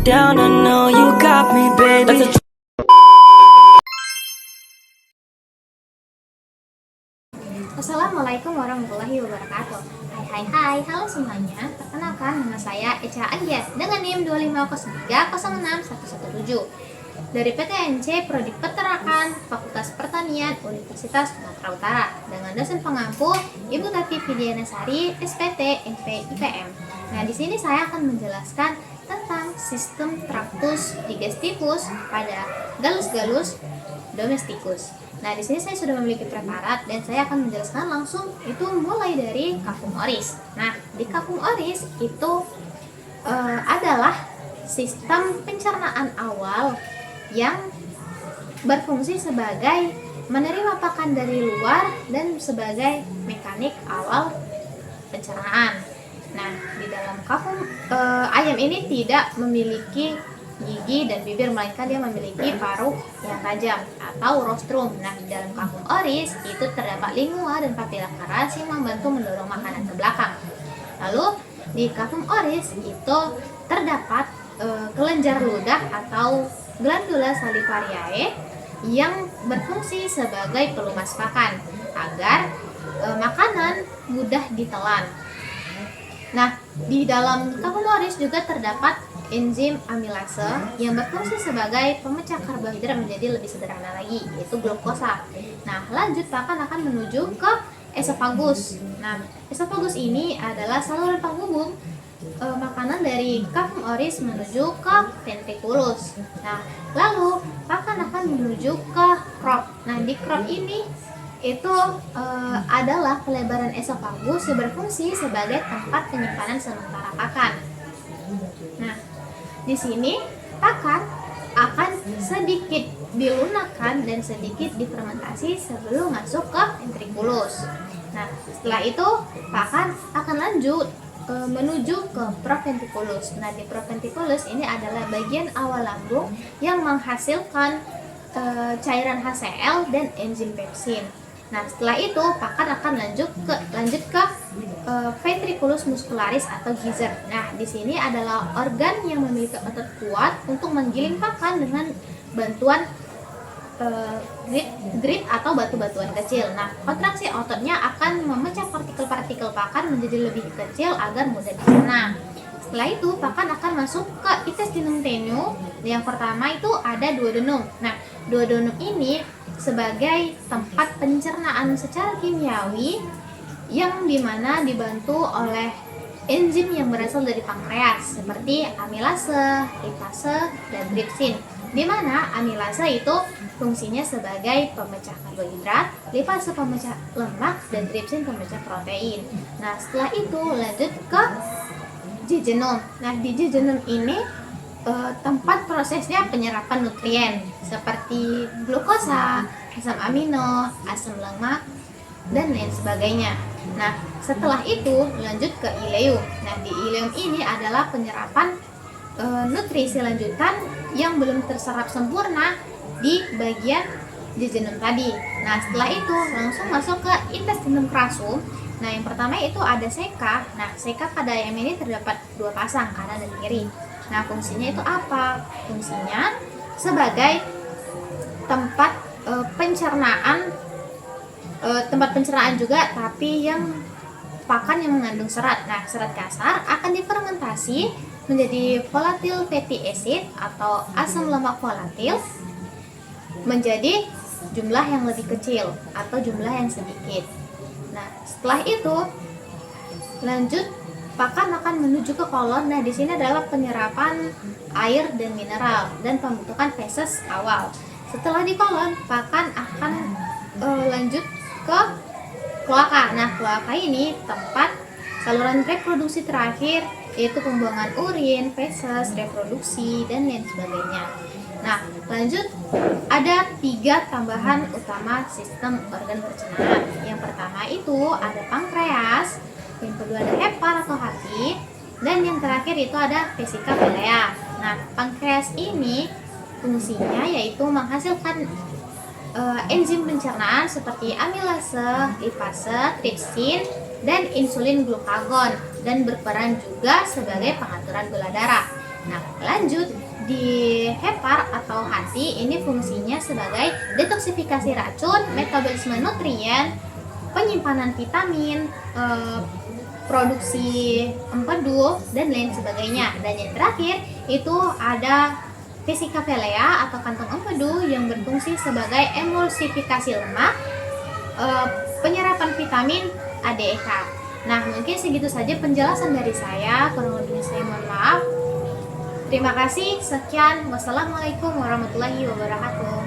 down, I know you got me, baby. Assalamualaikum warahmatullahi wabarakatuh. Hai, halo semuanya. Perkenalkan, nama saya Echa Anggia dengan NIM 250306117 dari PTNC Prodi Peternakan Fakultas Pertanian Universitas Sumatera Utara dengan dosen pengampu Ibu Tati Vidyanasari SPT MP IPM. Nah, di sini saya akan menjelaskan tentang sistem Tractus digestivus pada Gallus domesticus. Nah, di sini saya sudah memiliki preparat dan saya akan menjelaskan langsung itu mulai dari Cavum oris. Nah, di Cavum oris itu adalah sistem pencernaan awal yang berfungsi sebagai menerima pakan dari luar dan sebagai mekanik awal pencernaan. Nah, di dalam Cavum ayam ini tidak memiliki gigi dan bibir, melainkan dia memiliki paruh yang tajam atau rostrum. Nah, di dalam Cavum oris itu terdapat lingua dan papilla keras yang membantu mendorong makanan ke belakang. Lalu di Cavum oris itu terdapat kelenjar ludah atau glandula salivariae yang berfungsi sebagai pelumas pakan agar makanan mudah ditelan. Nah, di dalam Cavum oris juga terdapat enzim amilase yang berfungsi sebagai pemecah karbohidrat menjadi lebih sederhana lagi, yaitu glukosa. Nah, lanjut pakan akan menuju ke esofagus. Nah, esofagus ini adalah saluran penghubung makanan dari Cavum oris menuju ke ventriculus. Nah, lalu pakan akan menuju ke crop. Nah, di crop ini itu adalah pelebaran esofagus yang berfungsi sebagai tempat penyimpanan sementara pakan. Nah, di sini pakan akan sedikit dilunakkan dan sedikit difermentasi sebelum masuk ke ventriculus. Nah, setelah itu pakan akan lanjut menuju ke proventriculus. Nah, di proventriculus ini adalah bagian awal lambung yang menghasilkan cairan HCl dan enzim pepsin. Nah, setelah itu pakan akan lanjut ke ventriculus muscularis atau gizzard. Nah, di sini adalah organ yang memiliki otot kuat untuk menggiling pakan dengan bantuan grit atau batu-batuan kecil. Nah, kontraksi ototnya akan memecah partikel-partikel pakan menjadi lebih kecil agar mudah dicerna. Setelah itu pakan akan masuk ke intestinum tenue. Yang pertama itu ada duodenum. Nah, duodenum ini sebagai tempat pencernaan secara kimiawi yang dimana dibantu oleh enzim yang berasal dari pankreas seperti amilase, lipase, dan tripsin. Dimana amilase itu fungsinya sebagai pemecah karbohidrat, lipase pemecah lemak, dan tripsin pemecah protein. Nah, setelah itu lanjut ke jejunum. Nah, di jejunum ini tempat prosesnya penyerapan nutrien seperti glukosa, asam amino, asam lemak, dan lain sebagainya. Nah, setelah itu lanjut ke ileum. Nah, di ileum ini adalah penyerapan nutrisi lanjutan yang belum terserap sempurna di bagian jejunum tadi. Nah, setelah itu langsung masuk ke intestinum crassum. Nah, yang pertama itu ada seka. Nah, seka pada ayam ini terdapat dua pasang, kanan dan kiri. Nah, fungsinya itu apa? Fungsinya sebagai tempat pencernaan, tempat pencernaan juga, tapi yang pakan yang mengandung serat. Nah, serat kasar akan difermentasi menjadi volatile fatty acid atau asam lemak volatil menjadi jumlah yang lebih kecil atau jumlah yang sedikit. Nah, setelah itu lanjut pakan akan menuju ke kolon. Nah, di sini adalah penyerapan air dan mineral dan pembentukan feses awal. Setelah di kolon, pakan akan lanjut ke kloaka. Nah, kloaka ini tempat saluran reproduksi terakhir, yaitu pembuangan urin, feses, reproduksi, dan lain sebagainya. Nah, lanjut ada 3 tambahan utama sistem organ pencernaan. Yang pertama itu ada pankreas, yang kedua ada hepar atau hati, dan yang terakhir itu ada vesika pilea. Nah, pankreas ini fungsinya yaitu menghasilkan enzim pencernaan seperti amilase, lipase, tripsin, dan insulin glukagon, dan berperan juga sebagai pengaturan gula darah. Nah, lanjut di hepar atau hati, ini fungsinya sebagai detoksifikasi racun, metabolisme nutrien, penyimpanan vitamin, produksi empedu dan lain sebagainya. Dan yang terakhir itu ada vesika velea atau kantong empedu yang berfungsi sebagai emulsifikasi lemak, penyerapan vitamin ADEK. Nah, mungkin segitu saja penjelasan dari saya. Kurang lebihnya saya mohon maaf. Terima kasih. Sekian. Wassalamualaikum warahmatullahi wabarakatuh.